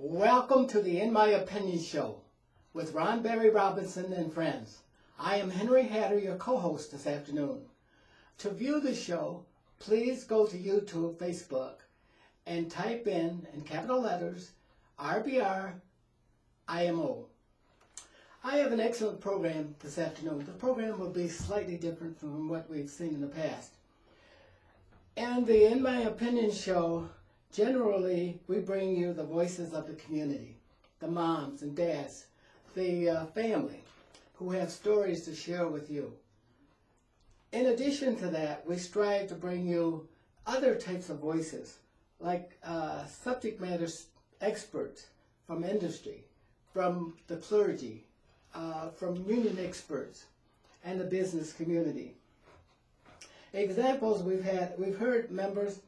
Welcome to the In My Opinion Show with Ron Barry Robinson and friends. I am Henry Hatter, your co-host this afternoon. To view the show, please go to YouTube, Facebook, and type in capital letters, RBR IMO. I have an excellent program this afternoon. The program will be slightly different from what we've seen in the past. And the In My Opinion Show, generally, we bring you the voices of the community, the moms and dads, the family, who have stories to share with you. In addition to that, we strive to bring you other types of voices, like subject matter experts from industry, from the clergy, from union experts, and the business community. Examples we've heard members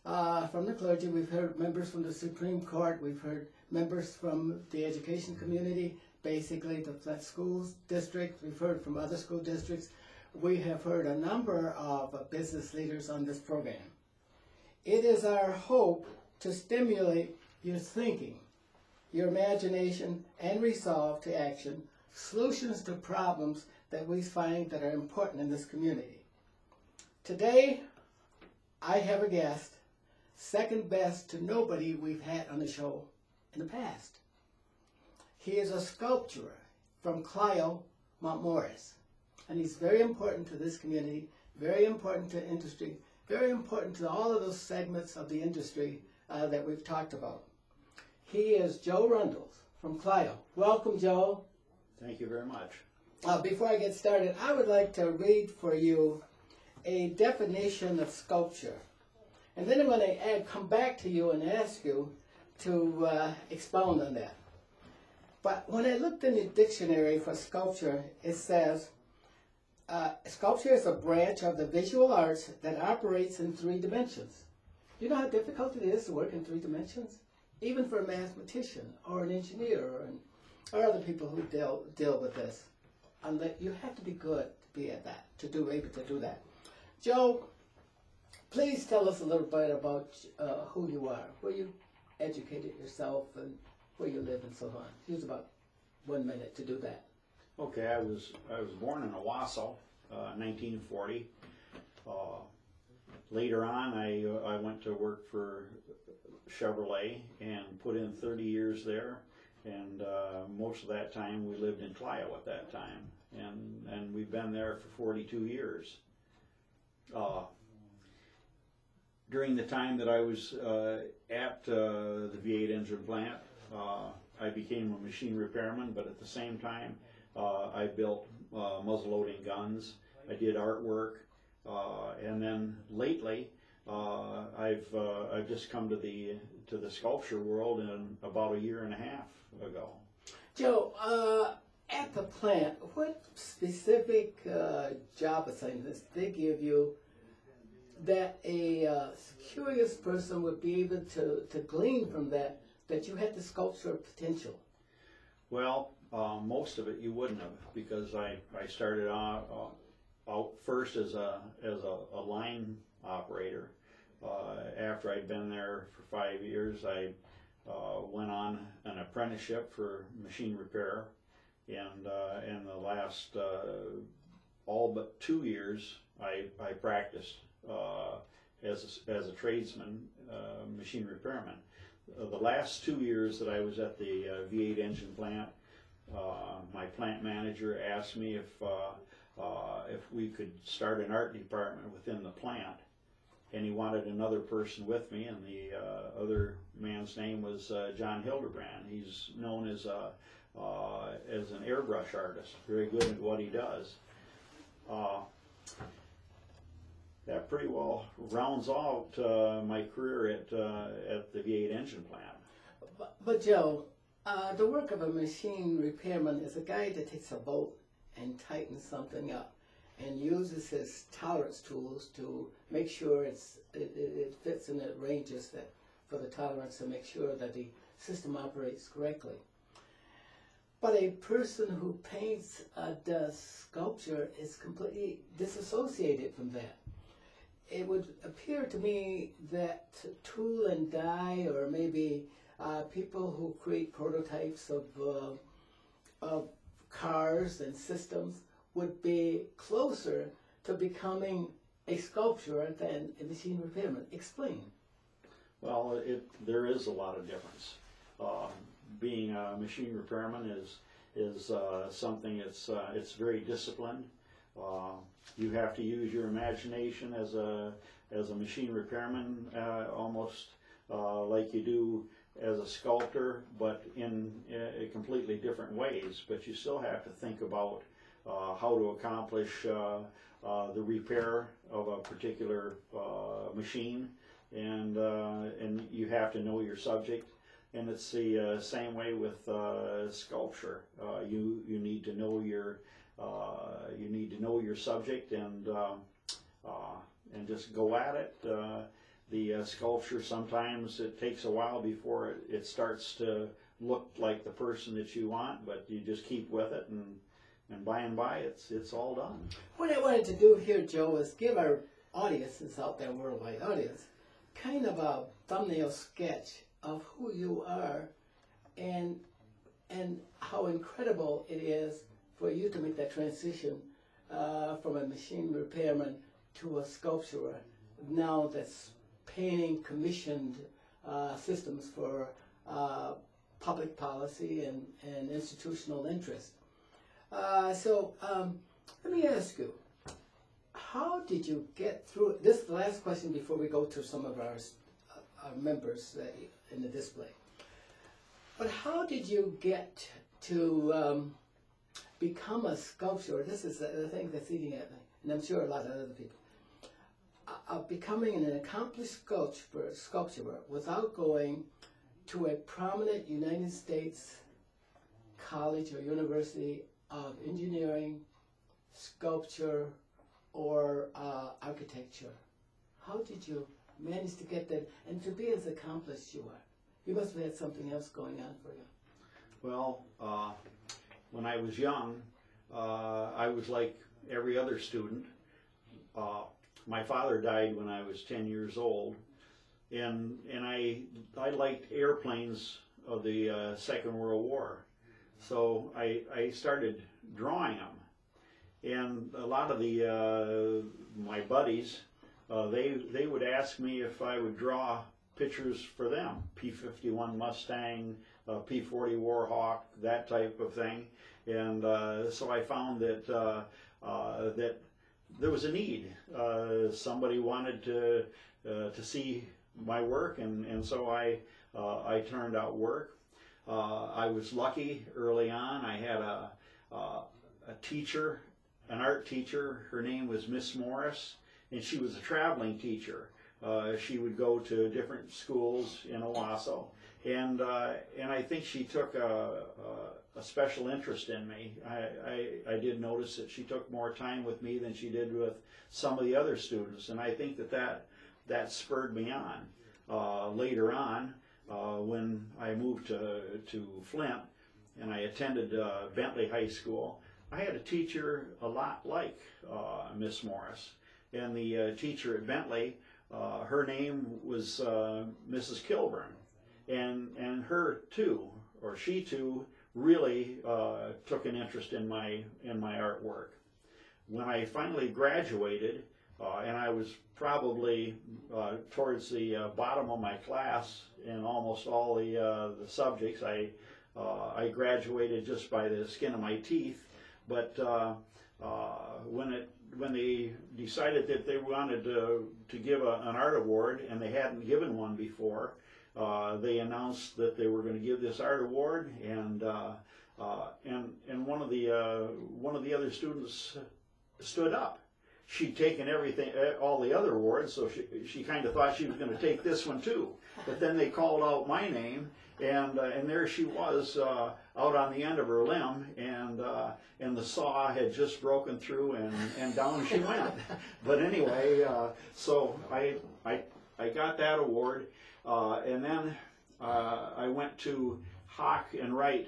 from the clergy, we've heard members from the Supreme Court, we've heard members from the education community, basically the Flint School District, we've heard from other school districts. We have heard a number of business leaders on this program. It is our hope to stimulate your thinking, your imagination, and resolve to action, solutions to problems that we find that are important in this community. Today, I have a guest, second best to nobody we've had on the show in the past. He is a sculptor from Clio, Mount Morris, and he's very important to this community, very important to industry, very important to all of those segments of the industry that we've talked about. He is Joe Rundell from Clio. Welcome, Joe. Thank you very much. Before I get started, I would like to read for you a definition of sculpture. And then I'm going to come back to you and ask you to expound on that. But when I looked in the dictionary for sculpture, it says, sculpture is a branch of the visual arts that operates in 3 dimensions. You know how difficult it is to work in 3 dimensions? Even for a mathematician or an engineer or other people who deal with this. You have to be good to be at that, able to do that. Joe, please tell us a little bit about who you are, where you educated yourself, and where you live, and so on. Use about 1 minute to do that. Okay, I was born in Owasso, 1940. Later on, I went to work for Chevrolet and put in 30 years there, and most of that time we lived in Clio at that time, and we've been there for 42 years. During the time that I was at the V8 engine plant, I became a machine repairman, but at the same time I built muzzle-loading guns, I did artwork, and then lately I've just come to the sculpture world in about 1.5 years ago. Joe, at the plant, what specific job assignments they give you that a curious person would be able to glean from that you had the sculpture potential? Well, most of it you wouldn't have, because I started out first as a line operator. After I'd been there for 5 years, I went on an apprenticeship for machine repair, and in the last all but 2 years I practiced as a tradesman, machine repairman. The last 2 years that I was at the V8 engine plant, my plant manager asked me if we could start an art department within the plant, and he wanted another person with me, and the other man's name was John Hildebrand. He's known as an airbrush artist, very good at what he does. that pretty well rounds out my career at the V8 engine plant. But Joe, the work of a machine repairman is a guy that takes a bolt and tightens something up and uses his tolerance tools to make sure it fits in the ranges that for the tolerance to make sure that the system operates correctly. But a person who paints, does sculpture is completely disassociated from that. It would appear to me that tool and die, or maybe people who create prototypes of cars and systems, would be closer to becoming a sculptor than a machine repairman. Explain. Well, there is a lot of difference. Being a machine repairman is something it's very disciplined. You have to use your imagination as a machine repairman, almost like you do as a sculptor, but in completely different ways. But you still have to think about how to accomplish the repair of a particular machine, and you have to know your subject. And it's the same way with sculpture. You need to know your subject and just go at it. The sculpture, sometimes it takes a while before it starts to look like the person that you want, but you just keep with it, and by and by it's all done. What I wanted to do here, Joe, is give our audiences out there, worldwide audience, kind of a thumbnail sketch of who you are and how incredible it is for you to make that transition from a machine repairman to a sculptor now that's painting commissioned systems for public policy and institutional interest. So let me ask you, how did you get through this? Is the last question before we go to some of our members in the display. But how did you get to become a sculptor? This is the thing that's eating at me, and I'm sure a lot of other people. Becoming an accomplished sculptor without going to a prominent United States college or university of engineering, sculpture, or architecture. How did you manage to get that and to be as accomplished as you are? You must have had something else going on for you. Well, when I was young, I was like every other student. My father died when I was 10 years old, and I liked airplanes of the Second World War, so I started drawing them. And a lot of my buddies, they would ask me if I would draw pictures for them, P-51 Mustang, P-40 Warhawk, that type of thing. And so I found that that there was a need. Somebody wanted to see my work, and so I turned out work. I was lucky early on. I had a teacher, an art teacher. Her name was Miss Morris, and she was a traveling teacher. She would go to different schools in Owasso, and I think she took a special interest in me. I did notice that she took more time with me than she did with some of the other students, and I think that spurred me on. Later on, when I moved to Flint and I attended Bentley High School, I had a teacher a lot like Miss Morris, and the teacher at Bentley, her name was Mrs. Kilburn, and her too, or she too, really took an interest in my artwork. When I finally graduated, and I was probably towards the bottom of my class in almost all the subjects, I graduated just by the skin of my teeth. But when they decided that they wanted to give an art award, and they hadn't given one before, they announced that they were going to give this art award, and one of the other students stood up, she'd taken everything, all the other awards, so she kind of thought she was going to take this one too. But then they called out my name, and there she was out on the end of her limb, and the saw had just broken through, and down she went. But anyway, so I got that award, and then I went to Hawk and Wright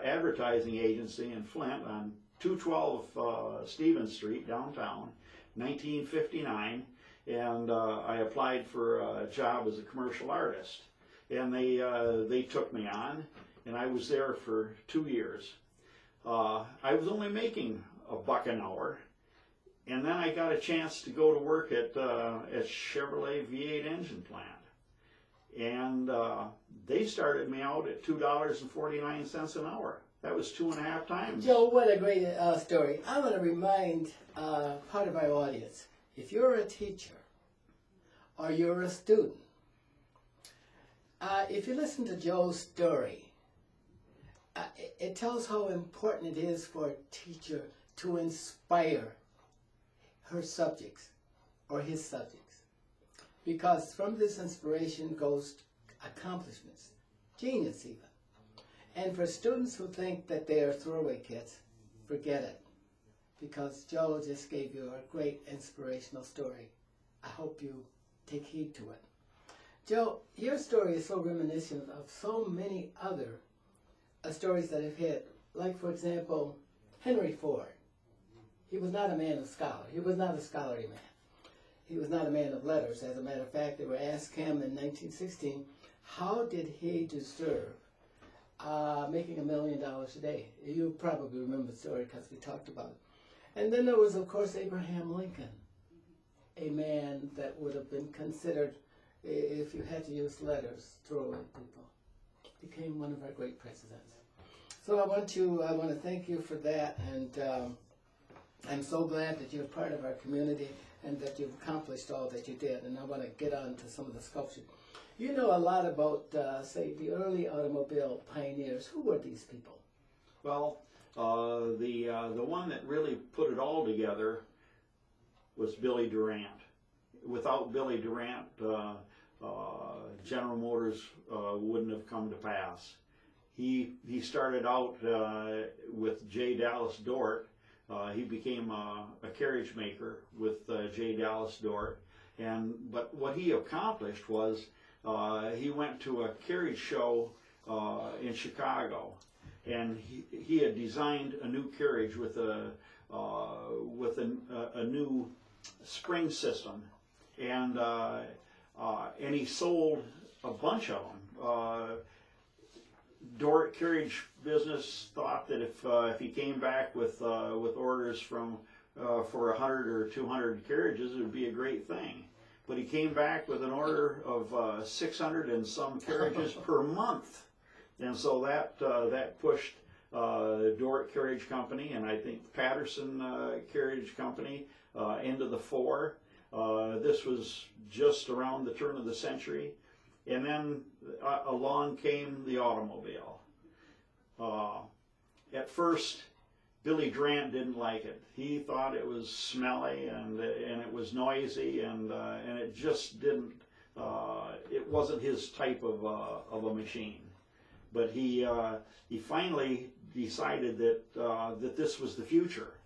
Advertising Agency in Flint on 212 Stevens Street, downtown, 1959, and I applied for a job as a commercial artist. And they took me on, and I was there for 2 years. I was only making $1 an hour, and then I got a chance to go to work at Chevrolet V8 engine plant. And they started me out at $2.49 an hour. That was 2.5 times. Joe, what a great story. I want to remind part of our audience, if you're a teacher or you're a student, if you listen to Joe's story, it tells how important it is for a teacher to inspire her subjects or his subjects. Because from this inspiration goes accomplishments, genius even. And for students who think that they are throwaway kids, forget it. Because Joe just gave you a great inspirational story. I hope you take heed to it. Joe, your story is so reminiscent of so many other stories that I've had. Like, for example, Henry Ford. He was not a man of scholar. He was not a scholarly man. He was not a man of letters. As a matter of fact, they were asked him in 1916, how did he deserve making $1 million a day? You probably remember the story because we talked about it. And then there was, of course, Abraham Lincoln, a man that would have been considered, if you had to use letters, throwaway people. Became one of our great presidents. So I want to thank you for that, and I'm so glad that you're part of our community and that you've accomplished all that you did. And I want to get on to some of the sculpture. You know a lot about, say, the early automobile pioneers. Who were these people? Well, the one that really put it all together was Billy Durant. Without Billy Durant, General Motors wouldn't have come to pass. He started out with J. Dallas Dort. He became a carriage maker with J. Dallas Dort. But what he accomplished was he went to a carriage show in Chicago, and he had designed a new carriage with a new spring system, and he sold a bunch of them. Dort Carriage Business thought that if he came back with orders for 100 or 200 carriages, it would be a great thing. But he came back with an order of 600 and some carriages per month, and so that pushed Dort Carriage Company and I think Patterson Carriage Company into the fore. This was just around the turn of the century. And then along came the automobile. At first, Billy Durant didn't like it. He thought it was smelly and it was noisy and it just didn't. It wasn't his type of a machine. But he finally decided that this was the future.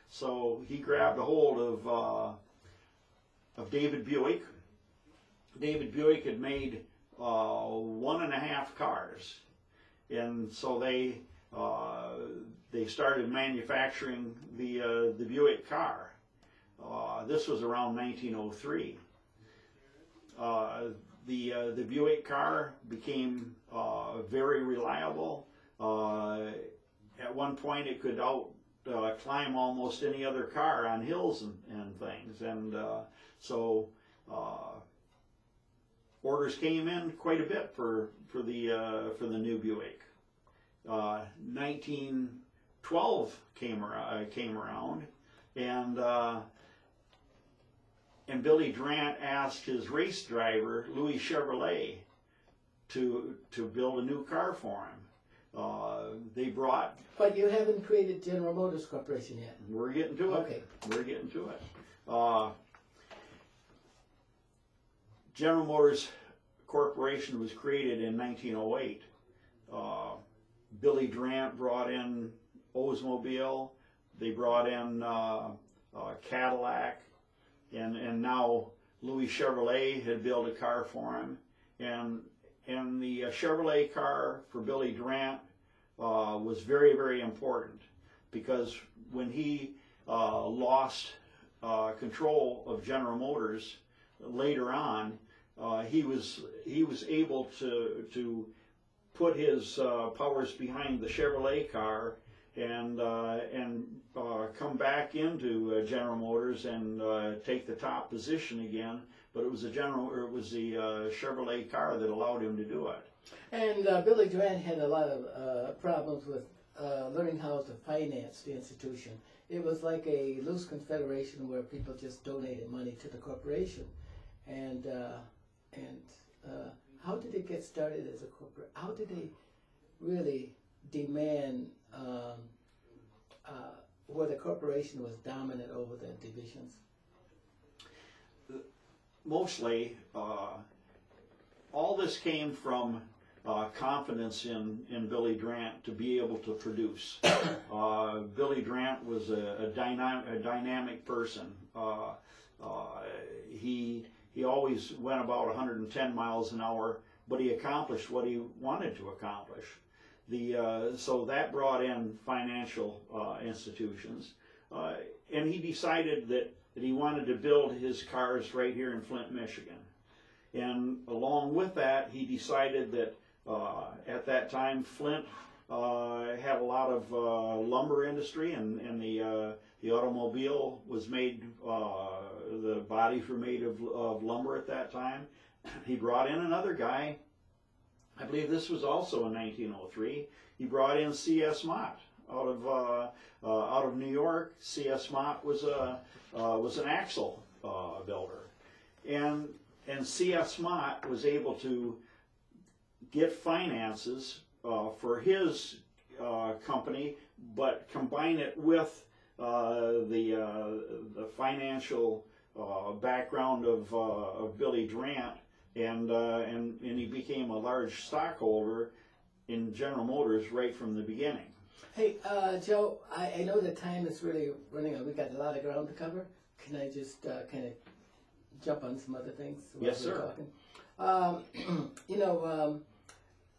So he grabbed a hold of David Buick. David Buick had made 1.5 cars, and so they started manufacturing the Buick car. This was around 1903. The Buick car became very reliable. At one point, it could climb almost any other car on hills and things, and so. Orders came in quite a bit for the new Buick. 1912 came around, and Billy Durant asked his race driver Louis Chevrolet to build a new car for him. They brought. But you haven't created General Motors Corporation yet. We're getting to it. Okay. We're getting to it. General Motors Corporation was created in 1908. Billy Drant brought in Oldsmobile. They brought in Cadillac, and now Louis Chevrolet had built a car for him. And the Chevrolet car for Billy Drant was very, very important, because when he lost control of General Motors later on, he was able to put his powers behind the Chevrolet car and come back into General Motors and take the top position again. But it was the Chevrolet car that allowed him to do it. And Billy Drant had a lot of problems with learning how to finance the institution. It was like a loose confederation where people just donated money to the corporation. And how did it get started as a corporate? How did they really demand where the corporation was dominant over the divisions? Mostly, all this came from confidence in Billy Drant to be able to produce. Billy Drant was a dynamic person. He always went about 110 miles an hour, but he accomplished what he wanted to accomplish. So that brought in financial institutions, and he decided that he wanted to build his cars right here in Flint, Michigan. And along with that, he decided that at that time Flint had a lot of lumber industry, and the automobile was made, the bodies were made of lumber at that time. He brought in another guy, I believe this was also in 1903, he brought in C.S. Mott out of New York. C.S. Mott was an axle builder, and C.S. Mott was able to get finances for his company, but combine it with the financial background of Billy Drant, and he became a large stockholder in General Motors right from the beginning. Hey, Joe, I know the time is really running out. We got a lot of ground to cover. Can I just kind of jump on some other things? Yes, sir.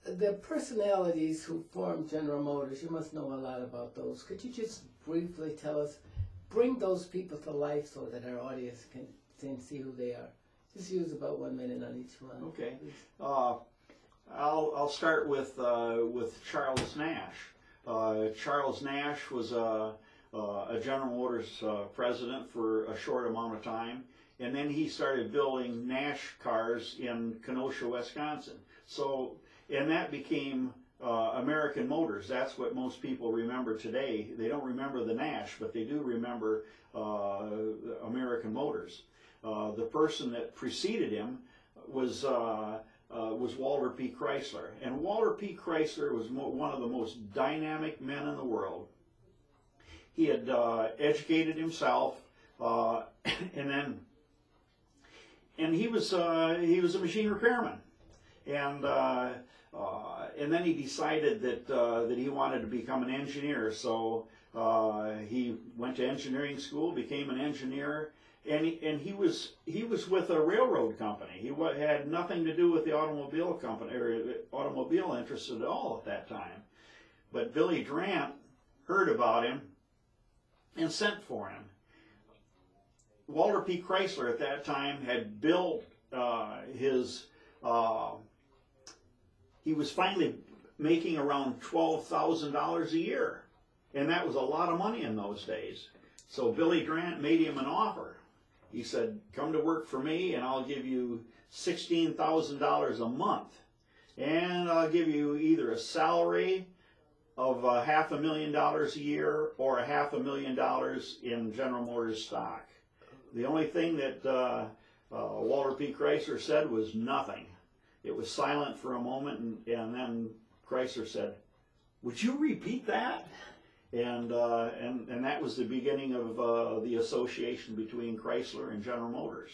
The personalities who formed General Motors, you must know a lot about those. Could you just briefly tell us, bring those people to life so that our audience can see who they are? Just use about 1 minute on each one. Okay. I'll start with Charles Nash. Charles Nash was a General Motors president for a short amount of time, and then he started building Nash cars in Kenosha, Wisconsin. So, and that became American Motors. That's what most people remember today. They don't remember the Nash, but they do remember American Motors. The person that preceded him was Walter P. Chrysler, and Walter P. Chrysler was one of the most dynamic men in the world. He had educated himself, and he was a machine repairman, and then he decided that he wanted to become an engineer. So he went to engineering school, became an engineer. And he was with a railroad company. He had nothing to do with the automobile company or automobile interests at all at that time. But Billy Drant heard about him and sent for him. Walter P. Chrysler at that time had built he was finally making around $12,000 a year, and that was a lot of money in those days. So Billy Drant made him an offer. He said, "Come to work for me, and I'll give you $16,000 a month, and I'll give you either a salary of $500,000 a year or $500,000 in General Motors stock." The only thing that Walter P. Chrysler said was nothing. It was silent for a moment, and then Chrysler said, "Would you repeat that?" and that was the beginning of the association between Chrysler and General Motors.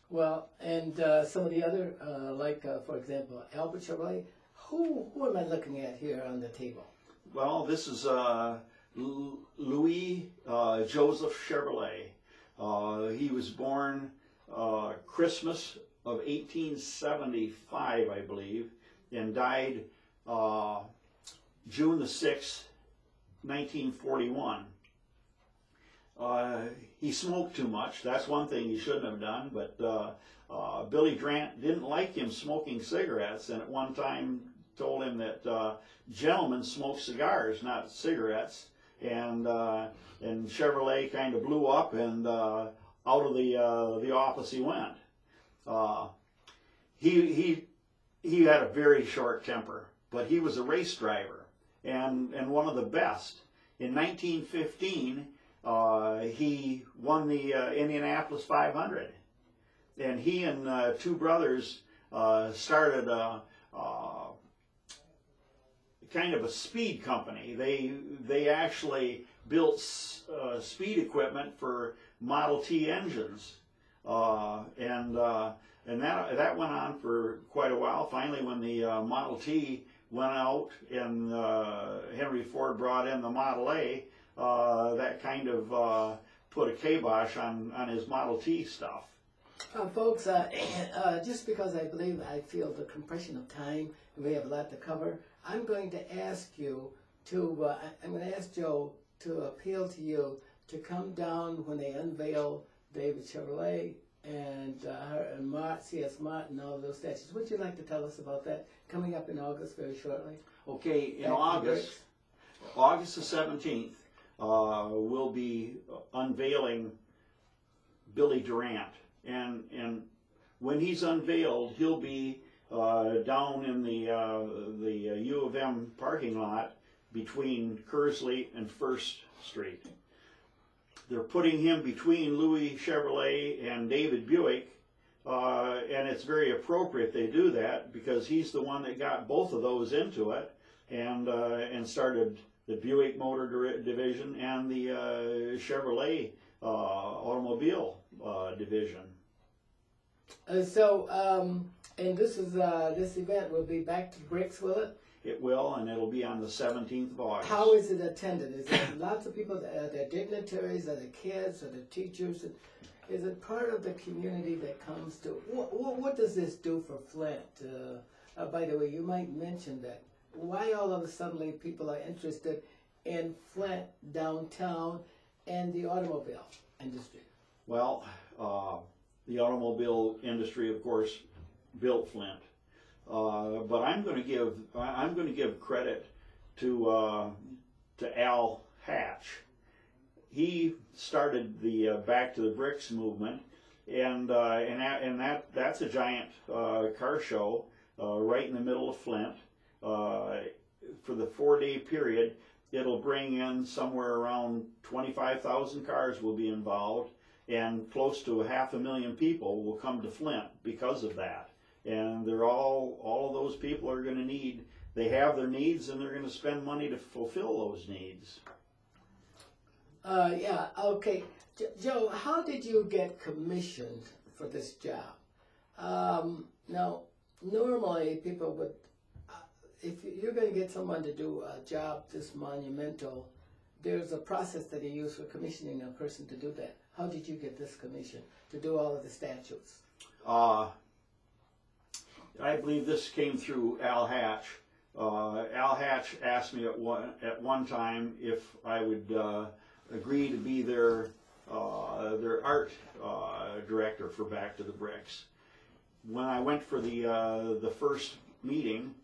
Well, and some of the other, for example, Albert Chevrolet. Who am I looking at here on the table? Well, this is Louis Joseph Chevrolet. He was born Christmas of 1875, I believe, and died June the 6th, 1941. He smoked too much. That's one thing he shouldn't have done, but Billy Durant didn't like him smoking cigarettes, and at one time told him that gentlemen smoke cigars, not cigarettes, and Chevrolet kind of blew up, and out of the office he went. He had a very short temper, but he was a race driver and one of the best. In 1915, he won the Indianapolis 500, and he and two brothers started kind of a speed company. They actually built speed equipment for Model T engines, and that went on for quite a while. Finally, when the Model T went out and Henry Ford brought in the Model A, that kind of put a kibosh on his Model T stuff. Folks, just because I feel the compression of time, and we have a lot to cover, I'm going to ask you to, I'm going to ask Joe to appeal to you to come down when they unveil David Chevrolet and C.S. Martin, all those statues. Would you like to tell us about that coming up in August very shortly? Okay, in August the 17th, we'll be unveiling Billy Durant. And when he's unveiled, he'll be down in the U of M parking lot between Kersley and First Street. They're putting him between Louis Chevrolet and David Buick, and it's very appropriate they do that because he's the one that got both of those into it and started the Buick Motor Division and the Chevrolet Automobile Division. And this event will be back to bricks, will it? It will, and it'll be on the 17th of August. How is it attended? Is it lots of people, they're dignitaries, are the kids, are the teachers? Is it part of the community that comes to, what does this do for Flint? By the way, you might mention that. Why all of a sudden people are interested in Flint downtown and the automobile industry? Well, the automobile industry, of course, built Flint. But I'm going to give credit to Al Hatch. He started the Back to the Bricks movement, and that's a giant car show right in the middle of Flint. For the 4-day period, it'll bring in somewhere around 25,000 cars will be involved, and close to 500,000 people will come to Flint because of that. And they're all of those people are going to they have their needs, and they're going to spend money to fulfill those needs. Yeah, okay. Joe, how did you get commissioned for this job? Now, normally people would, if you're going to get someone to do a job this monumental, there's a process that you use for commissioning a person to do that. How did you get this commission to do all of the statues? I believe this came through Al Hatch. Al Hatch asked me at one time if I would agree to be their art director for Back to the Bricks. When I went for the first meeting,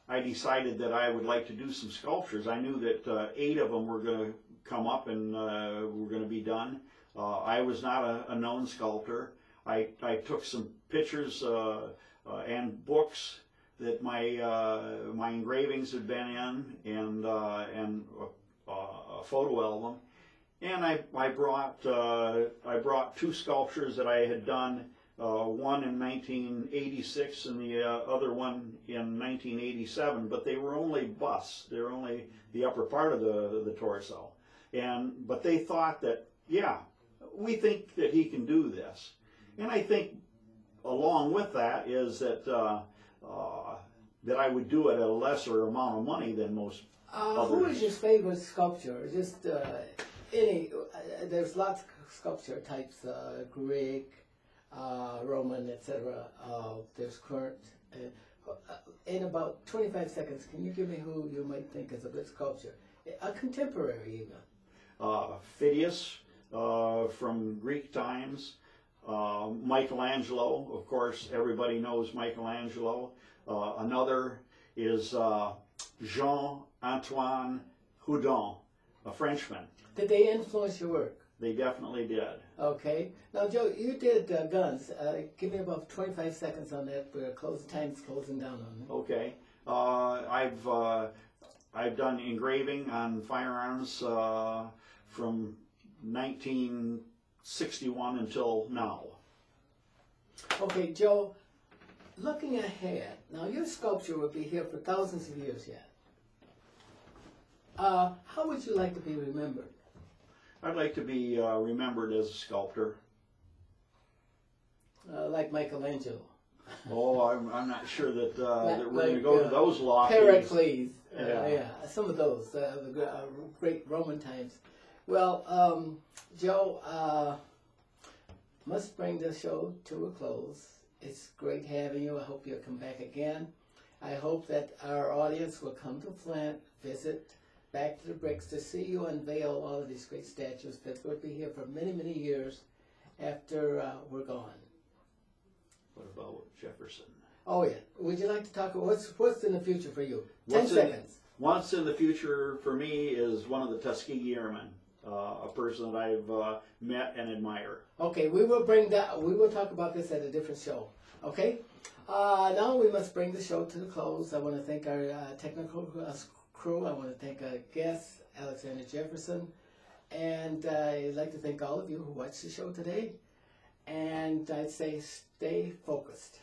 I decided that I would like to do some sculptures. I knew that 8 of them were going to come up and were going to be done. I was not a known sculptor. I took some pictures and books that my engravings had been in, and a photo album, and I brought 2 sculptures that I had done one in 1986 and the other one in 1987, but they were only busts. They were only the upper part of the torso. But they thought that, yeah, we think that he can do this. And I think along with that is that that I would do it at a lesser amount of money than most others. Who is your favorite sculptor? Just any, there's lots of sculpture types, Greek, Roman, etc. There's current. In about 25 seconds, can you give me who you might think is a good sculptor? A contemporary even. Phidias from Greek times. Michelangelo, of course, everybody knows Michelangelo. Another is Jean-Antoine Houdon, a Frenchman. Did they influence your work? They definitely did. Okay. Now, Joe, you did guns. Give me about 25 seconds on that. Time's closing down on me. Okay. I've done engraving on firearms from 1961 until now. Okay, Joe, looking ahead, now your sculpture will be here for thousands of years yet. How would you like to be remembered? I'd like to be remembered as a sculptor. Like Michelangelo. Oh, I'm not sure that, that we're going to go to those lofty. Pericles. Yeah. Some of those, the great Roman times. Well, Joe, must bring the show to a close. It's great having you. I hope you'll come back again. I hope that our audience will come to Flint, visit Back to the Bricks to see you unveil all of these great statues that will be here for many, many years after we're gone. What about Jefferson? Oh yeah. Would you like to talk about what's in the future for you? 10 seconds. What's in the future for me is one of the Tuskegee Airmen, a person that I've met and admire. Okay, we will bring that. We will talk about this at a different show. Okay. Now we must bring the show to the close. I want to thank our technical crew. I want to thank our guest, Alexander Jefferson, and I'd like to thank all of you who watched the show today. And I'd say stay focused.